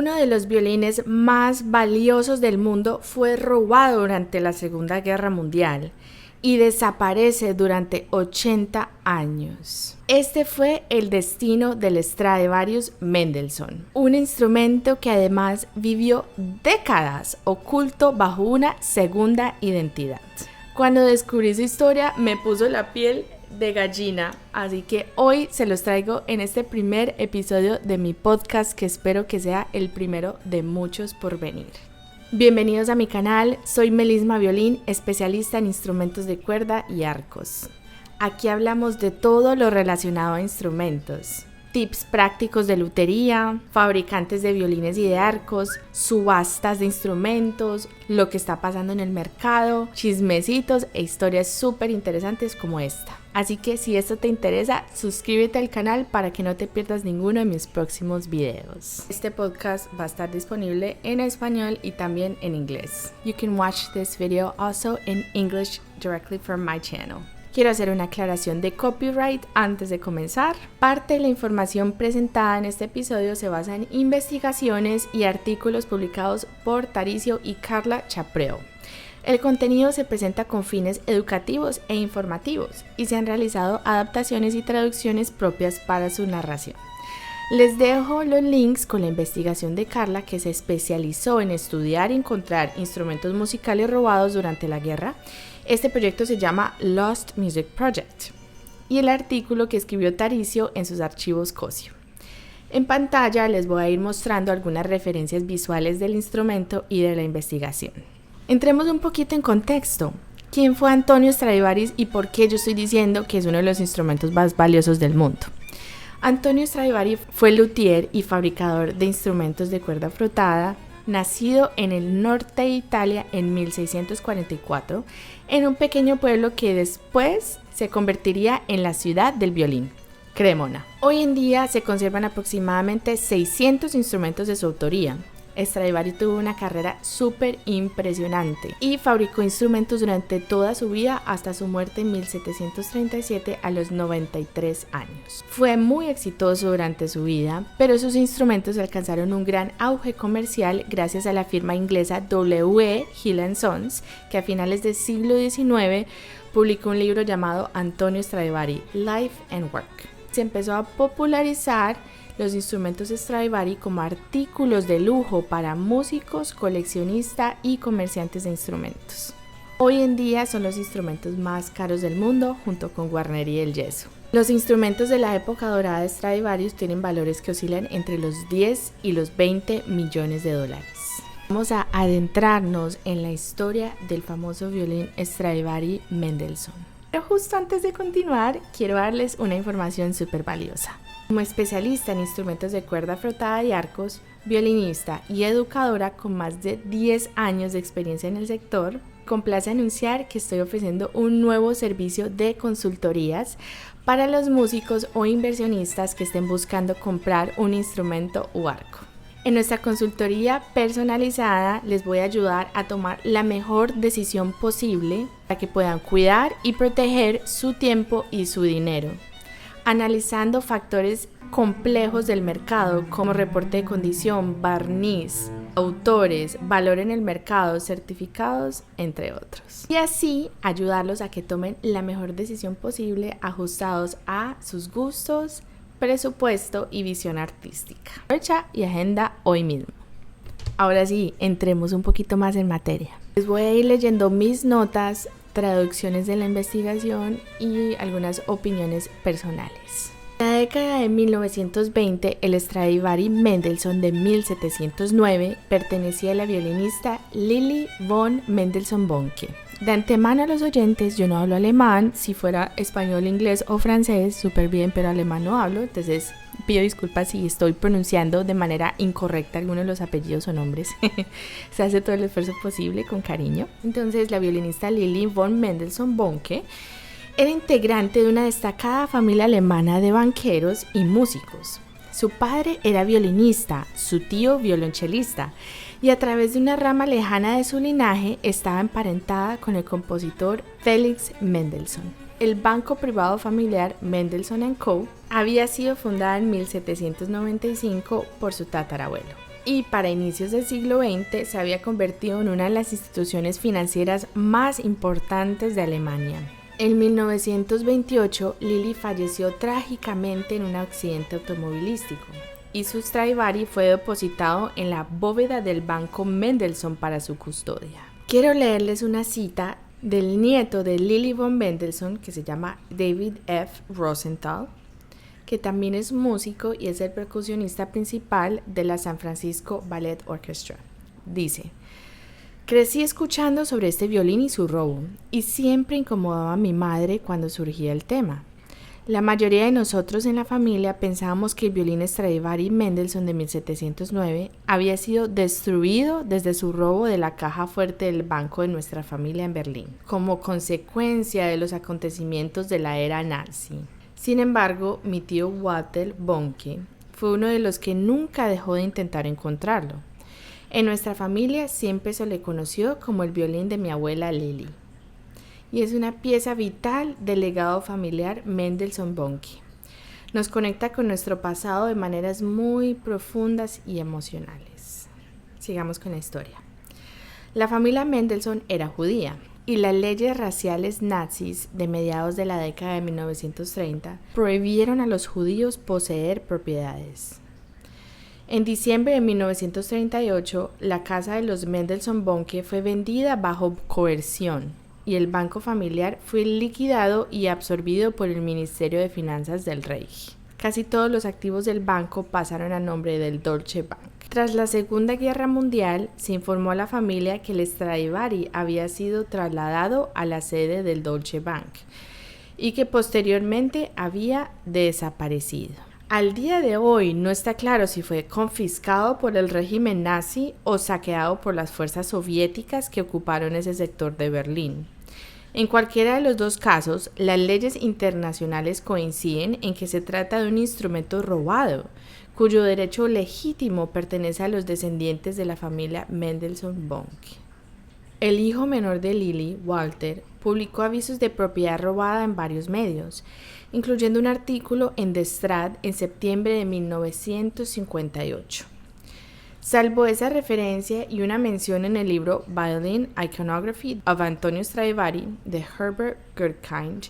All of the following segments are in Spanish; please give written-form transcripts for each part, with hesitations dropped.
Uno de los violines más valiosos del mundo fue robado durante la Segunda Guerra Mundial y desaparece durante 80 años. Este fue el destino del Stradivarius Mendelssohn, un instrumento que además vivió décadas oculto bajo una segunda identidad. Cuando descubrí su historia me puso la piel de gallina, así que hoy se los traigo en este primer episodio de mi podcast, que espero que sea el primero de muchos por venir. Bienvenidos a mi canal, soy Melisma Violín, especialista en instrumentos de cuerda y arcos. Aquí hablamos de todo lo relacionado a instrumentos, tips prácticos de lutería, fabricantes de violines y de arcos, subastas de instrumentos, lo que está pasando en el mercado, chismecitos e historias súper interesantes como esta. Así que si esto te interesa, suscríbete al canal para que no te pierdas ninguno de mis próximos videos. Este podcast va a estar disponible en español y también en inglés. You can watch this video also in English directly from my channel. Quiero hacer una aclaración de copyright antes de comenzar. Parte de la información presentada en este episodio se basa en investigaciones y artículos publicados por Taricio y Carla Chapreo. El contenido se presenta con fines educativos e informativos y se han realizado adaptaciones y traducciones propias para su narración. Les dejo los links con la investigación de Carla, que se especializó en estudiar y encontrar instrumentos musicales robados durante la guerra. Este proyecto se llama Lost Music Project, y el artículo que escribió Taricio en sus archivos Cosio. En pantalla les voy a ir mostrando algunas referencias visuales del instrumento y de la investigación. Entremos un poquito en contexto. ¿Quién fue Antonio Stradivari y por qué yo estoy diciendo que es uno de los instrumentos más valiosos del mundo? Antonio Stradivari fue luthier y fabricador de instrumentos de cuerda frotada, nacido en el norte de Italia en 1644, en un pequeño pueblo que después se convertiría en la ciudad del violín, Cremona. Hoy en día se conservan aproximadamente 600 instrumentos de su autoría. Stradivari tuvo una carrera súper impresionante y fabricó instrumentos durante toda su vida hasta su muerte en 1737 a los 93 años. Fue muy exitoso durante su vida, pero sus instrumentos alcanzaron un gran auge comercial gracias a la firma inglesa W.E. Hill & Sons, que a finales del siglo XIX publicó un libro llamado Antonio Stradivari, Life and Work. Se empezó a popularizar los instrumentos Stradivari como artículos de lujo para músicos, coleccionistas y comerciantes de instrumentos. Hoy en día son los instrumentos más caros del mundo, junto con Guarneri y el yeso. Los instrumentos de la época dorada de Stradivarius tienen valores que oscilan entre los 10 y los 20 millones de dólares. Vamos a adentrarnos en la historia del famoso violín Stradivari Mendelssohn. Pero justo antes de continuar, quiero darles una información súper valiosa. Como especialista en instrumentos de cuerda frotada y arcos, violinista y educadora con más de 10 años de experiencia en el sector, complace anunciar que estoy ofreciendo un nuevo servicio de consultorías para los músicos o inversionistas que estén buscando comprar un instrumento o arco. En nuestra consultoría personalizada les voy a ayudar a tomar la mejor decisión posible para que puedan cuidar y proteger su tiempo y su dinero, analizando factores complejos del mercado como reporte de condición, barniz, autores, valor en el mercado, certificados, entre otros. Y así ayudarlos a que tomen la mejor decisión posible ajustados a sus gustos, presupuesto y visión artística. Fecha y agenda hoy mismo. Ahora sí, entremos un poquito más en materia. Les voy a ir leyendo mis notas, traducciones de la investigación y algunas opiniones personales. En la década de 1920, el Stradivari Mendelssohn de 1709 pertenecía a la violinista Lili von Mendelssohn-Bonke. De antemano a los oyentes, yo no hablo alemán. Si fuera español, inglés o francés, súper bien, pero alemán no hablo, entonces pido disculpas si estoy pronunciando de manera incorrecta algunos de los apellidos o nombres. Se hace todo el esfuerzo posible con cariño. Entonces, la violinista Lili von Mendelssohn-Bonke era integrante de una destacada familia alemana de banqueros y músicos. Su padre era violinista, su tío violonchelista, y a través de una rama lejana de su linaje estaba emparentada con el compositor Felix Mendelssohn. El banco privado familiar Mendelssohn & Co. había sido fundada en 1795 por su tatarabuelo. y para inicios del siglo XX se había convertido en una de las instituciones financieras más importantes de Alemania. En 1928, Lilly falleció trágicamente en un accidente automovilístico y su Stradivari fue depositado en la bóveda del Banco Mendelssohn para su custodia. Quiero leerles una cita del nieto de Lilly von Mendelssohn, que se llama David F. Rosenthal, que también es músico y es el percusionista principal de la San Francisco Ballet Orchestra. Dice: crecí escuchando sobre este violín y su robo, y siempre incomodaba a mi madre cuando surgía el tema. La mayoría de nosotros en la familia pensábamos que el violín Stradivari Mendelssohn de 1709 había sido destruido desde su robo de la caja fuerte del banco de nuestra familia en Berlín, como consecuencia de los acontecimientos de la era nazi. Sin embargo, mi tío Walter Bonke fue uno de los que nunca dejó de intentar encontrarlo. En nuestra familia siempre se le conoció como el violín de mi abuela Lilly, y es una pieza vital del legado familiar Mendelssohn-Bonke. Nos conecta con nuestro pasado de maneras muy profundas y emocionales. Sigamos con la historia. La familia Mendelssohn era judía, y las leyes raciales nazis de mediados de la década de 1930 prohibieron a los judíos poseer propiedades. En diciembre de 1938, la casa de los Mendelssohn-Bonke fue vendida bajo coerción y el banco familiar fue liquidado y absorbido por el Ministerio de Finanzas del Reich. Casi todos los activos del banco pasaron a nombre del Deutsche Bank. Tras la Segunda Guerra Mundial, se informó a la familia que el Stradivari había sido trasladado a la sede del Deutsche Bank y que posteriormente había desaparecido. Al día de hoy no está claro si fue confiscado por el régimen nazi o saqueado por las fuerzas soviéticas que ocuparon ese sector de Berlín. En cualquiera de los dos casos, las leyes internacionales coinciden en que se trata de un instrumento robado, cuyo derecho legítimo pertenece a los descendientes de la familia Mendelssohn-Bonke. El hijo menor de Lilly, Walter, publicó avisos de propiedad robada en varios medios, incluyendo un artículo en The Strad en septiembre de 1958. Salvo esa referencia y una mención en el libro Violin Iconography of Antonio Stradivari de Herbert Gutkind,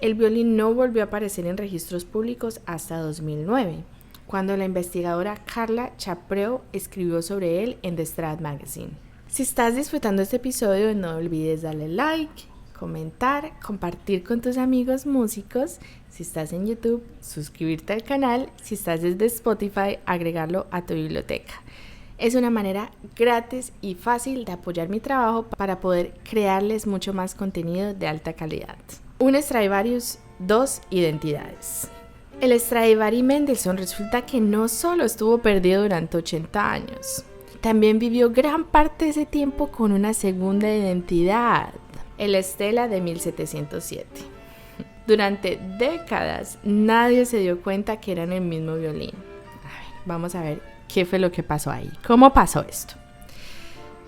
el violín no volvió a aparecer en registros públicos hasta 2009, cuando la investigadora Carla Chapreux escribió sobre él en The Strad Magazine. Si estás disfrutando este episodio, no olvides darle like, comentar, compartir con tus amigos músicos. Si estás en YouTube, suscribirte al canal. Si estás desde Spotify, agregarlo a tu biblioteca. Es una manera gratis y fácil de apoyar mi trabajo para poder crearles mucho más contenido de alta calidad. Un Stradivarius, dos identidades. El Stradivari Mendelssohn resulta que no solo estuvo perdido durante 80 años, también vivió gran parte de ese tiempo con una segunda identidad, el Stella de 1707. Durante décadas nadie se dio cuenta que eran el mismo violín. Vamos a ver qué fue lo que pasó ahí. ¿Cómo pasó esto?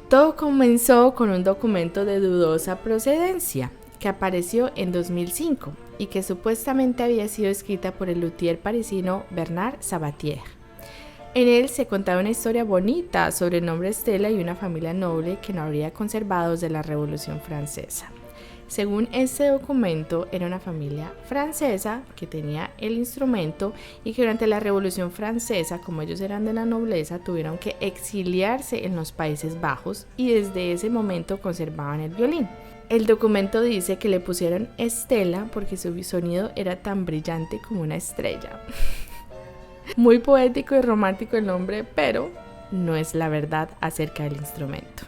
Todo comenzó con un documento de dudosa procedencia que apareció en 2005 y que supuestamente había sido escrita por el luthier parisino Bernard Sabatier. En él se contaba una historia bonita sobre el nombre Stella y una familia noble que no habría conservado desde la Revolución Francesa. Según este documento, era una familia francesa que tenía el instrumento y que durante la Revolución Francesa, como ellos eran de la nobleza, tuvieron que exiliarse en los Países Bajos y desde ese momento conservaban el violín. El documento dice que le pusieron Stella porque su sonido era tan brillante como una estrella. Muy poético y romántico el nombre, pero no es la verdad acerca del instrumento.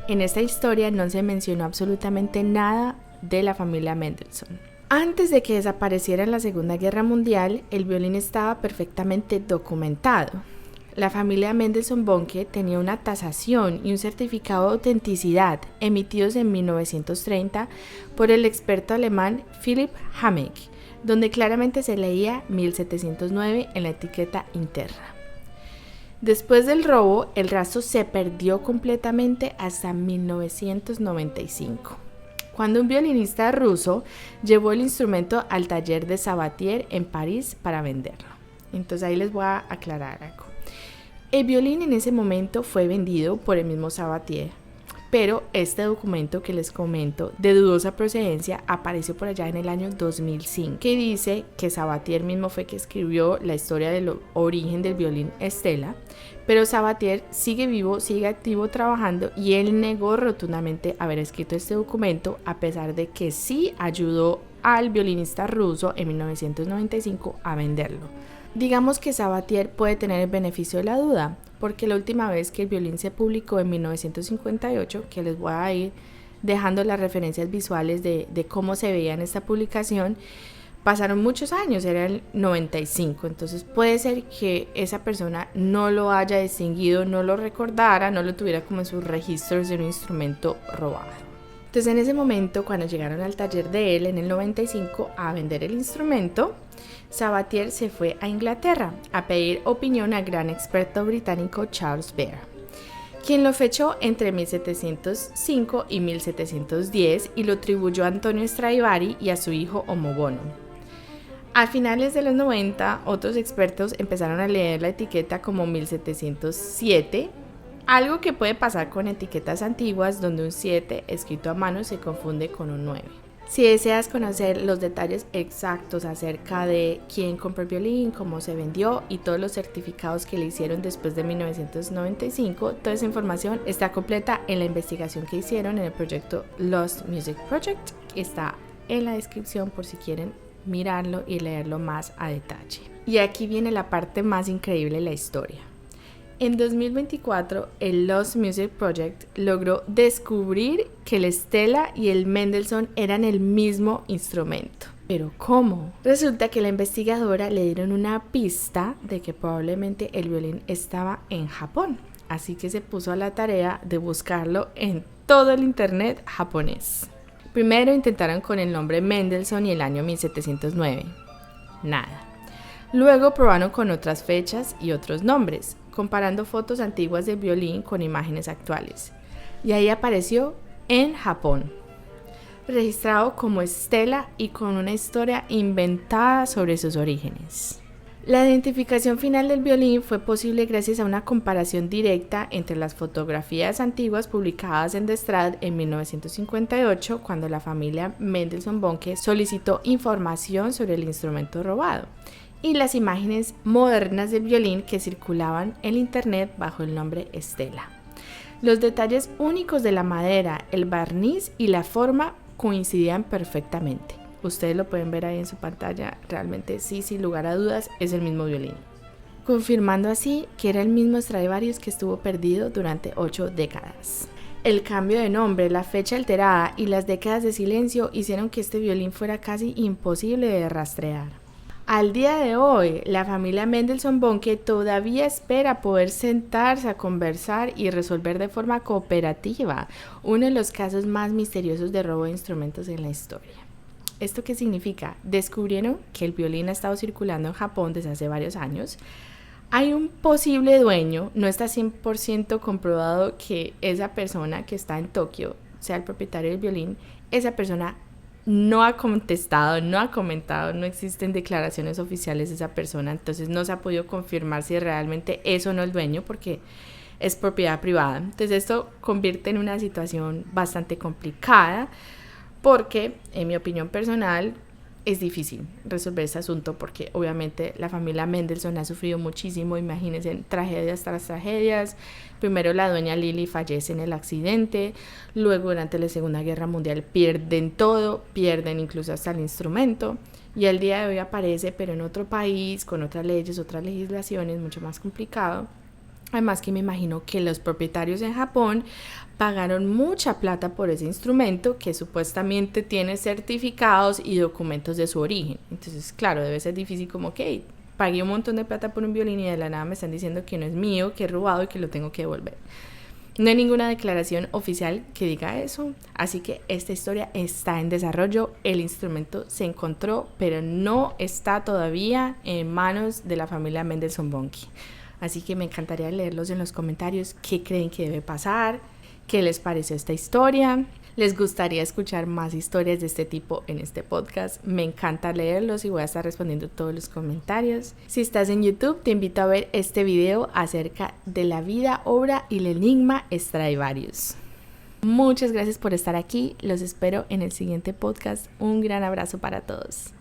En esta historia no se mencionó absolutamente nada de la familia Mendelssohn. Antes de que desapareciera en la Segunda Guerra Mundial, el violín estaba perfectamente documentado. La familia Mendelssohn-Bonke tenía una tasación y un certificado de autenticidad emitidos en 1930 por el experto alemán Philipp Hameck, donde claramente se leía 1709 en la etiqueta interna. Después del robo, el rastro se perdió completamente hasta 1995, cuando un violinista ruso llevó el instrumento al taller de Sabatier en París para venderlo. Entonces ahí les voy a aclarar algo. El violín en ese momento fue vendido por el mismo Sabatier, pero este documento que les comento de dudosa procedencia apareció por allá en el año 2005, que dice que Sabatier mismo fue que escribió la historia del origen del violín Stella, pero Sabatier sigue vivo, sigue activo trabajando y él negó rotundamente haber escrito este documento, a pesar de que sí ayudó al violinista ruso en 1995 a venderlo. Digamos que Sabatier puede tener el beneficio de la duda, porque la última vez que el violín se publicó en 1958, que les voy a ir dejando las referencias visuales de cómo se veía en esta publicación, pasaron muchos años, era el 95, entonces puede ser que esa persona no lo haya distinguido, no lo recordara, no lo tuviera como en sus registros de un instrumento robado. Entonces en ese momento, cuando llegaron al taller de él en el 95 a vender el instrumento, Sabatier se fue a Inglaterra a pedir opinión al gran experto británico Charles Baer, quien lo fechó entre 1705 y 1710 y lo atribuyó a Antonio Stradivari y a su hijo Omobono. A finales de los 90, otros expertos empezaron a leer la etiqueta como 1707, algo que puede pasar con etiquetas antiguas donde un 7 escrito a mano se confunde con un 9. Si deseas conocer los detalles exactos acerca de quién compró el violín, cómo se vendió y todos los certificados que le hicieron después de 1995, toda esa información está completa en la investigación que hicieron en el proyecto Lost Music Project, que está en la descripción por si quieren mirarlo y leerlo más a detalle. Y aquí viene la parte más increíble de la historia. En 2024, el Lost Music Project logró descubrir que el Stella y el Mendelssohn eran el mismo instrumento. ¿Pero cómo? Resulta que la investigadora le dieron una pista de que probablemente el violín estaba en Japón. Así que se puso a la tarea de buscarlo en todo el internet japonés. Primero intentaron con el nombre Mendelssohn y el año 1709. Nada. Luego probaron con otras fechas y otros nombres, comparando fotos antiguas del violín con imágenes actuales. Y ahí apareció en Japón, registrado como Stella y con una historia inventada sobre sus orígenes. La identificación final del violín fue posible gracias a una comparación directa entre las fotografías antiguas publicadas en The Strad en 1958, cuando la familia Mendelssohn-Bonke solicitó información sobre el instrumento robado, y las imágenes modernas del violín que circulaban en internet bajo el nombre Stella. Los detalles únicos de la madera, el barniz y la forma coincidían perfectamente. Ustedes lo pueden ver ahí en su pantalla, realmente sí, sin lugar a dudas, es el mismo violín. Confirmando así que era el mismo Stradivarius que estuvo perdido durante 8 décadas. El cambio de nombre, la fecha alterada y las décadas de silencio hicieron que este violín fuera casi imposible de rastrear. Al día de hoy, la familia Mendelssohn-Bonke todavía espera poder sentarse a conversar y resolver de forma cooperativa uno de los casos más misteriosos de robo de instrumentos en la historia. ¿Esto qué significa? Descubrieron que el violín ha estado circulando en Japón desde hace varios años. Hay un posible dueño, no está 100% comprobado que esa persona que está en Tokio sea el propietario del violín. Esa persona no ha contestado, no ha comentado, no existen declaraciones oficiales de esa persona, entonces no se ha podido confirmar si realmente es o no el dueño porque es propiedad privada. Entonces esto convierte en una situación bastante complicada porque, en mi opinión personal, es difícil resolver este asunto porque obviamente la familia Mendelssohn ha sufrido muchísimo, imagínense, tragedias tras tragedias. Primero la dueña Lily fallece en el accidente, luego durante la Segunda Guerra Mundial pierden todo, pierden incluso hasta el instrumento y al día de hoy aparece pero en otro país, con otras leyes, otras legislaciones, mucho más complicado. Además que me imagino que los propietarios en Japón pagaron mucha plata por ese instrumento que supuestamente tiene certificados y documentos de su origen. Entonces, claro, debe ser difícil como que pagué un montón de plata por un violín y de la nada me están diciendo que no es mío, que he robado y que lo tengo que devolver. No hay ninguna declaración oficial que diga eso, así que esta historia está en desarrollo. El instrumento se encontró, pero no está todavía en manos de la familia Mendelssohn-Bonke. Así que me encantaría leerlos en los comentarios qué creen que debe pasar, qué les pareció esta historia. les gustaría escuchar más historias de este tipo en este podcast. Me encanta leerlos y voy a estar respondiendo todos los comentarios. Si estás en YouTube, te invito a ver este video acerca de la vida, obra y el enigma Stradivarius. Muchas gracias por estar aquí. Los espero en el siguiente podcast. Un gran abrazo para todos.